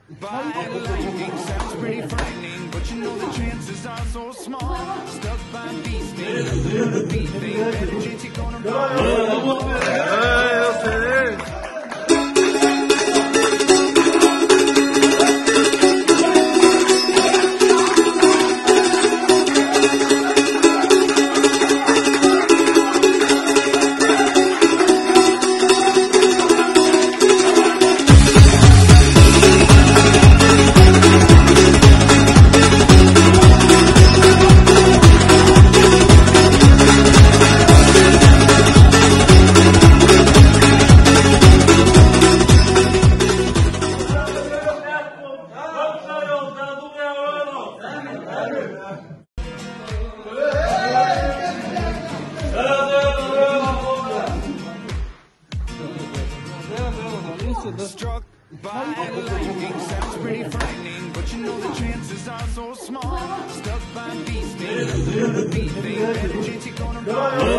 By lightning sounds pretty frightening, but you know the chances are so small. Stuck by beat, better chance you're gonna roll. Struck by lightning sounds pretty frightening, but you know the chances are so small. Stuck by beat, better chance you're gonna roll.